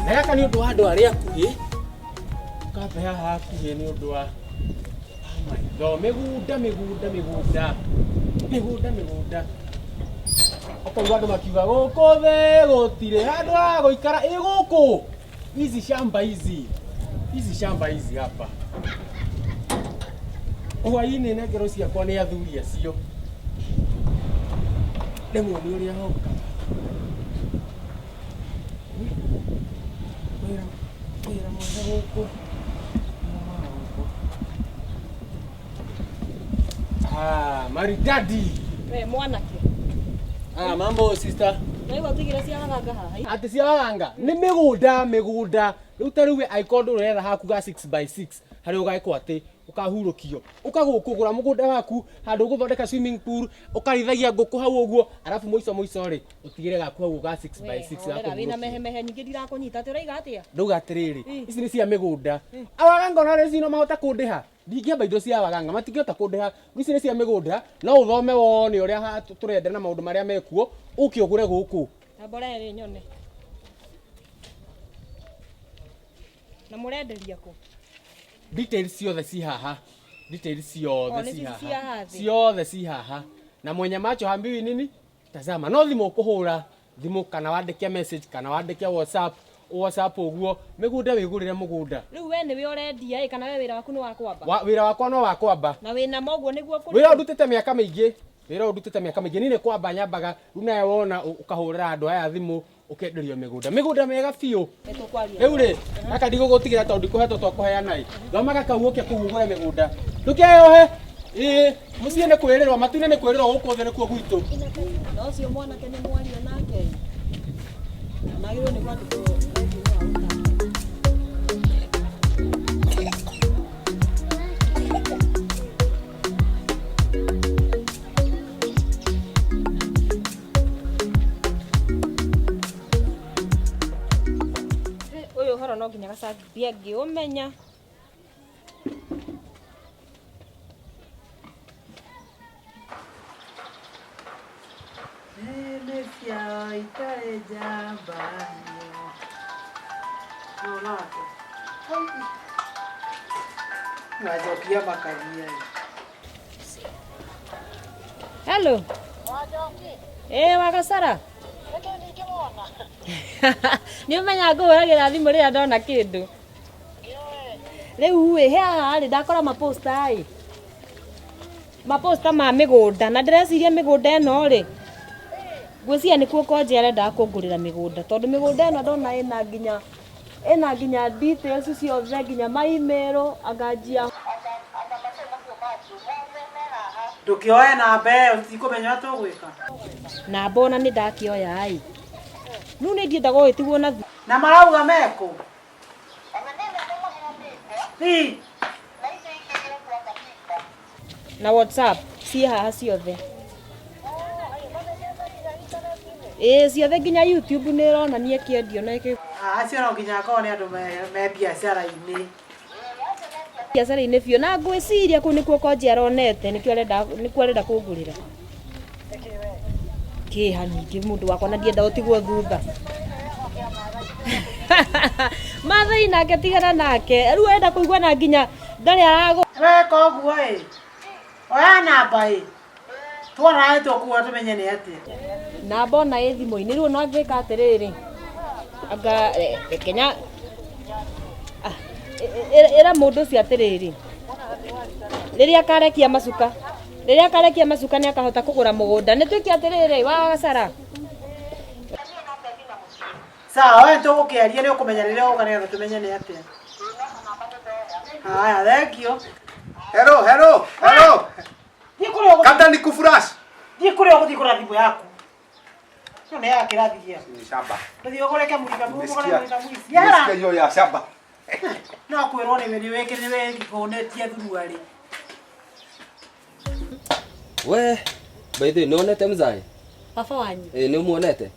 Na gaka nĩ ũndũ wa andũ arĩa akuhĩ. Kambe haha hakuhĩ nĩ ũndũ wa mĩgũnda. Ũkaigua andũ makiuga gũkũ thĩ gũtirĩ handũ ha gũikara. Ĩ gũkũ hizi shamba hizi hapa. Hwaĩ-inĩ ngero ciakwa nĩ athuri acio. Rĩmwe nĩ ũrĩa hoka. Wĩra mwega gũkũ. Maridadi. Mwanake. Mambo sister. Na igo tigire ciaraganga haha. Ati ciaraganga. Nĩ mĩgũnda. Rĩu ta rĩu ikondo ũretha haku ga 6x6. hari ugaikwo ati ukahurukio ukagukugura mugunda waku handu guthondeka swimming pool ukarithagia nguku hau uguo arafu muico ri utigire gaku hau ga 6x6 gaku wina mehe nyingi ndirakunyita ati uraiga atia nduga atiriri ici ni cia migunda awaganga ona reci no mahota kundiha ndingiamba indo cia awaganga matingihota kundiha ici ni cia migunda no uthome wone uria turenda na maundu maria mekuo ukiugure guku tambora ri nyone na murenderia ku details ciothe ci haha details ciothe ci haha ciothe ci haha na mwenye macho hambiwi nini tazama no thimu kuhura thimu kana wandike message kana wandike whatsapp uguo migunda wigurire mugunda riu we ni we urendia kana we wira waku ni wa kwamba wira wakwa no wa kwamba na wina moguo niguo kuri wira ndutite miaka mingi nini kwamba nyambaga runa wona ukahurira andu aya thimu ukenderio migunda mega biu riu ri aka ndigo gutigira tondu kuhetwo twakuheana i thoma kauke kugugure migunda ndukeyohe mucie ni kwirirwa matune ni kwirirwa guku thene kuo gwitu no cio mwana kene mwaria nake nagiro ni kwatu horo no nginya gacambia ngiumenya nene cia itare jamba nolako ngajokia makaria hello wagasara ni umenya nguragira thimu ria ndona kindu riu he haha ri ndakora maposta ma migunda na ndireciria migunda eno ri ngwiciria nikuo konje arenda kungurira migunda tondu migunda eno ndona ina nginya details ciothe nginya maimero anganjia ndukioe namba ĩyo tikumenya tũgwĩka na mbona ni ndakioya ai nu ni ndienda gũgĩtigwo na marauga meko na WhatsApp ci haha ciothe ciothe nginya YouTube nĩ ĩronania kĩendio na ĩkĩ acio no nginya akorwo nĩ andũ me biacara-inĩ biacara-inĩ biũ na ngwĩciria kũu nĩkuo konje aronete nĩkuo arenda kũngũrĩra kiha ningĩ mũndũ wakwa na ndienda ũtigwo thutha mathai nake tigana nake rĩu enda kũigua na nginya ndarĩ arago weka ũguo oya namba twona tũkuua tũmenye nĩ atĩa namba ona ĩ thimũ-inĩ rĩu no angĩka atĩrĩrĩ anga Kenya ĩra mũndũ ũcio atĩrĩrĩ rĩrĩa akarekia macuka nĩ akahota kũgũra mũgũnda nĩ twĩke atĩrĩrĩ wa Gacara sawa we tũgũkĩaria nĩ ũkũmenya rĩrĩa ũka nĩgetha tũmenye nĩ atĩa haya thank you Hello. Kata nikufurash. Thiĩ kũrĩa ũgũthiĩ kũgũra thimũ yaku ĩyo nĩ ya kĩrathi gĩaku Ni shamba. ũthiĩ ũgũreke mũriga mũici Nisikia hiyo ya shamba. no kwĩrwo nĩ wĩkĩrĩtie thuruarĩ We, by the way, nionete mzai? baba wanyu Nĩ muonete?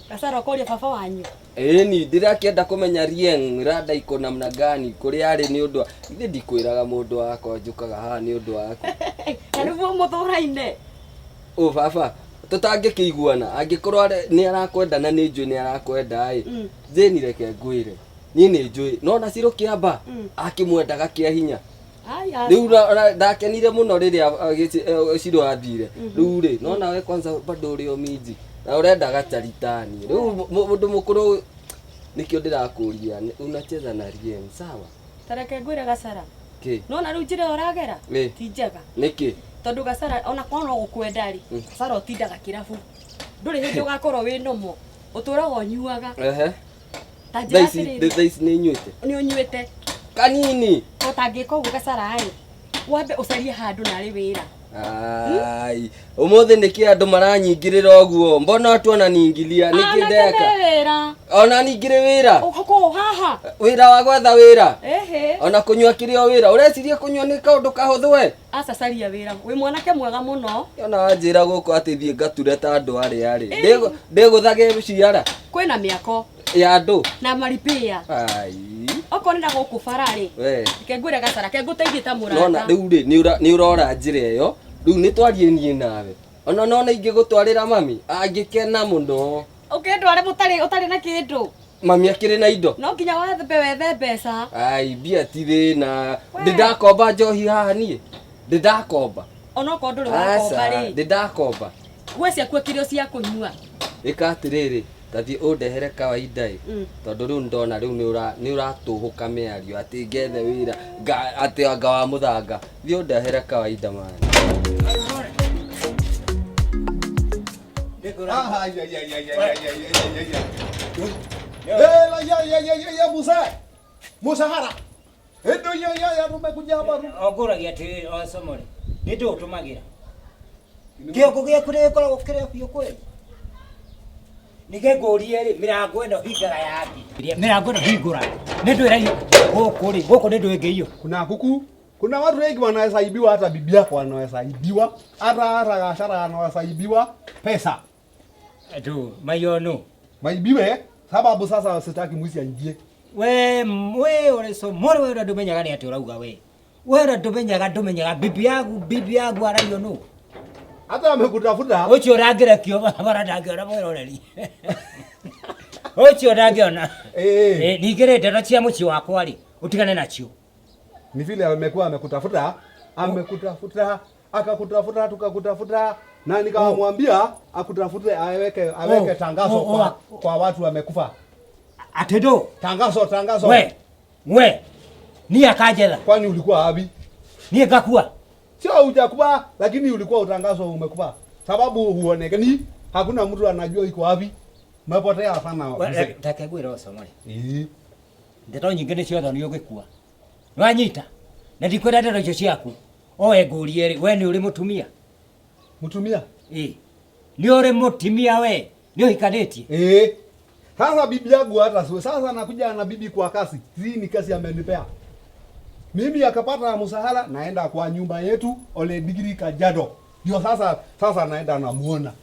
Gacara ũkũria baba wanyu Ni ndĩrakĩenda kũmenya Rieng rada iko namna gani kũrĩa arĩ nĩ ũndũ ithe ndikwĩraga mũndũ wakwa njũkaga haha nĩ ũndũ waku nĩguo mũthũra-inĩ baba tũtangĩkĩiguana angĩkorwo nĩ arakwenda na nĩ njũĩ nĩ arakwenda Jane reke ngwĩre niĩ nĩ njũĩ no na Cirũ Kĩamba akĩmwendaga kĩa hinya rĩu ndakenire mũno rĩrĩa Cirũ athire rĩu rĩ no nawe kwanza bado ũrĩ o minji na urenda gacharitani rĩu mũndũ mũkũrũ nikio ndirakũria unacheza na Rieng sawa tareke ngwĩre Gacara ki nona rĩu njĩra ũragera ti njega nĩkĩ tondu Gacara ona korwo gũkwenda rĩ Gacara ũtindaga kĩrabu ndũrĩ hĩndĩ ũgakorwo wĩ nomo ũtũraga ũnyuaga thaa ici nĩ inyuĩte nĩ ũnyuĩte kanini ũtangĩka ũguo Gacara wambe ũcarie handũ narĩ wĩra Ai, umuthi niki andu maranyingirira uguo. Mbona watu wananiingilia niki ndeka? Wĩra. Ona ningire wira. Uko haha. Wira wa gwetha wira. Ehe. Ona kunywa kirio wira. Ureciria kunywa ni kaundu kahuthu we? Aca caria wĩra. Wĩ mwanake mwega mũno. Ona wanjira guku ati thie ngature ta andu ari. Ndiguthage ciara. Kwĩna mĩako. Ya andu. Na maripia. Ai. Oko nĩ gũkũ bararĩ. We. Ke ngwĩre gacara ke ngũteithie ta mũrata. Nona riu ri ni urora njira iyo. Riu ni twarie nie nawe. Ona nona ingigutwarira mami. Angikena muno. Ũkĩndware ũtarĩ na kĩndũ. Mami akiri na indo. No nginya wethe mbeca. Ai bia ti thina. Ndidakomba njohi haha nie. Ndidakomba. Ona ko ndũrĩ wakomba rĩ. Ndidakomba. Gwe ciaku kĩrĩo cia kũnyua. Ika atiriri. Tathi undehere kawaida tondu riu ndona riu ni uratuhuka miario ati ngethe wira ati anga wa muthanga thi undehere kawaida man. Musahara. Endo ya tumekuja hapa. Oguragia ati osomore. Ndio utumagira. Kioko gia kure koragwo kire biyo kweli. Nige ngorie ri mirango eno hingaga yaki. Mirango eno hingura. Nindwira gũkũ nĩ ndũ ĩngĩ iyo. Kuna watu wengi wanaweza ibiwa, hata bibi yako wanaweza ibiwa, hata biashara wanaweza ibiwa pesa. Tu mayono. Maibiwe sababu sasa sitaki mwizi aingie. We ore so moro we ndumenyaga ni ati urauga we. We ndumenyaga bibi yangu arayo no. Hata amekutafuta. Ucio rangira kio bara ndangiona mwiroreri. Ucio ndangiona. Ningire ndero cia muci wakwa ri utigane nacio. Ni vile amekuwa amekutafuta, akakutafuta tukakutafuta na nikamwambia akutafute aweke tangazo kwa watu wamekufa. Atedo tangazo. We ni akajetha. Kwani ulikuwa wapi? Ni ngakua. Sio hujakufa, lakini ulikuwa utangazo umekufa. Sababu huonekani, hakuna mtu anajua iko wapi. Umepotea sana. Takegwira osomore. Ndeto nyingine ciothe ni ugikua. Nwanyita. Na ndikwenda ndero icio ciaku. Oe ngurie ri we ni uri mutumia. Mutumia? Ni uri mutumia we. Ni uhikanetie. Sasa bibi yangu hata siwe. Sasa nakuja na bibi kwa kasi. Hii ni kasi amenipea. Mimi akapata msahara naenda kwa nyumba yetu Ole Digiri Kajiado. Ndio sasa naenda namuona.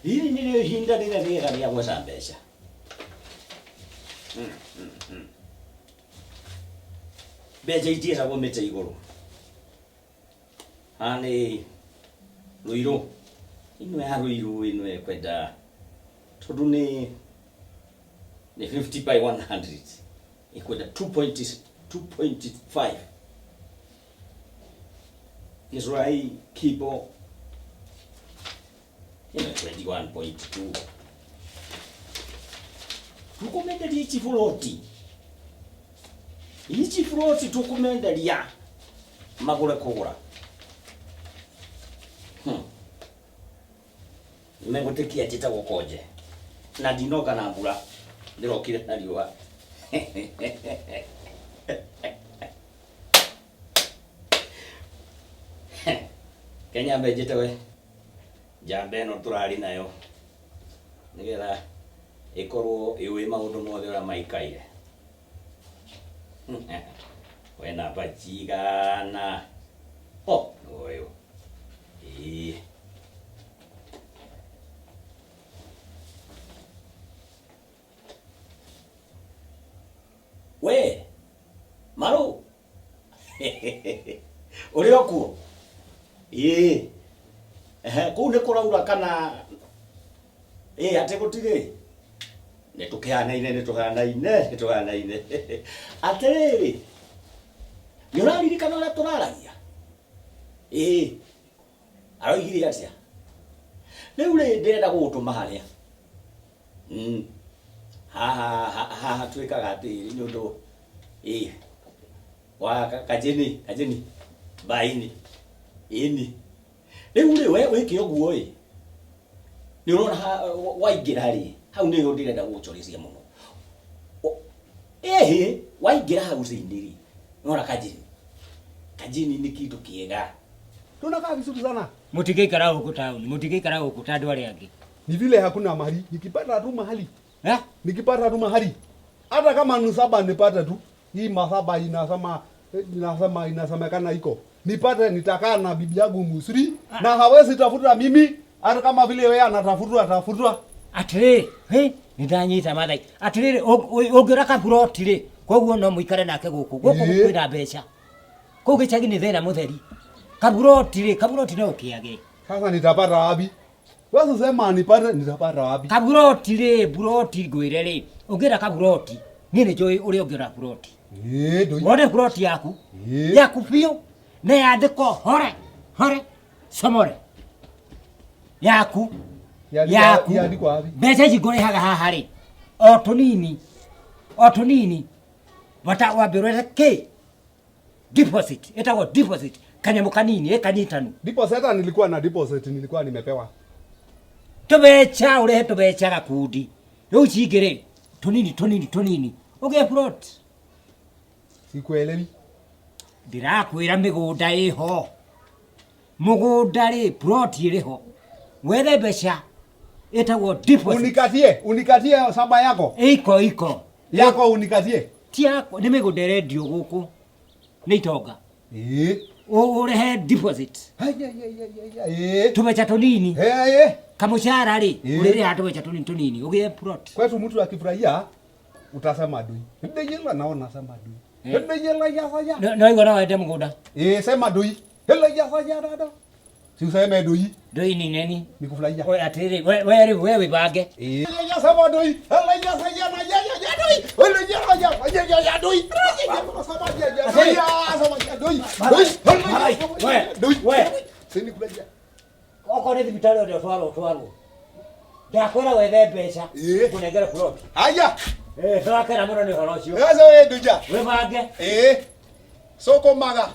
Hili nilio hinda nile gwesa mbeca. Mbeca itia gomete iguru. Hani Ruiru. Inwe ha Ruiru inwe kwenda. Tondu ni 50 by 100. Ikwenda 2.5. Israel Kibo. Ino 21.2. Tukumenderia ichi floti. Ichi floti tukumenderia magure kugura. Nimegotekia tita gukonje. Na ndinoka na mbura. Ndirokire na riua. Kenya mbejete we. Jambe no turari nayo. Nigetha ikorwo iwe maundu mothe ora maikaire. Wena bachigana. Oyo. We. Maru. Uri okuo. Kuu nĩ kũraura kana ate gũtirĩ nĩ tũhanaine atĩrĩrĩ nĩ ũraririkana ũrĩa tũraragia aroigire atĩa rĩu ndĩrenda gũgũtũma harĩa haha twĩkaga atĩrĩ nĩ ũndũ wa kajeni baini Ini. Riu ri we wike uguo i. Ni urona waingira ri. Hau ni ho ndirenda guchorisia muno. Waingira hau zindiri. Nora kajini. Kajini ni kitu kiega. Tunakaa vizuri sana. Mutigeikara huko town, mutigeikara huko tadu wale yake. Ni vile hakuna mahali. Nikipata tu mahali. Eh? Nikipata tu mahali. Hata kama ni 7 nipate tu. Hii masaba inasemekana iko. Nipate nitakaa na bibi yangu Musri na hawezi tafuta mimi hata kama vile wewe atafutwa. Atire, nidanyita mathai. Atire ogiraka burotire. Koguo no muikare nake guku. Guku kwina mbeca. Kau gicagi ni thina mutheri. Kaburoti no ukiage. Sasa nitapata wapi? Wewe sema nipate nitapata wapi? Buroti ngwire ri. Ungira kaburoti. Ni njoi uri ungira buroti. Ndoi. Wone buroti yaku. Yaku biu. Ne yandiko hore. Somore. Yaku. Yandiko wapi? Mbeca ici ngũrĩhaga haha rĩ, o tũnini bata wambĩrwo kĩ deposit, ĩtagwo deposit, kanyamũ kanini kanyitanu. Deposit nilikuwa nimepewa. Tũbeca ũrehe tũbeca gakundi. Rĩu cingĩ rĩ, tũnini ũgĩe plot. Sikuelewi. Ndĩrakwĩra mĩgũnda ĩho. Mũgũnda rĩ, plot ĩrĩho. Wethe mbeca etagwo deposit. Unikatie saba yako. Iko. Yako unikatie. Ti yako ni migunda redio guku. Ni itonga. Urehe deposit. Tumecha tunini. Kamushara ri. Urere hatu tumecha tunini. Ugie plot. Kwetu mtu akifurahia utasema adui. Ndejela naona sema adui. Ndejela ya saya. No igora wete mugunda. Sema adui. Hela ya saya dada. Si useme adui. Doi ni nani? Nikufurahia. Wewe atiri wewe bange. Ya sema adui. Hela ya saya na ya adui. Hela ya adui. Sini kufurahia. Oko ni thibitari ndio twaro. Ndakwira wethe mbeca. Kunengera plot. Haya. Twakera muno ni horo cio. Sasa wewe nduja. We bange. Soko maga.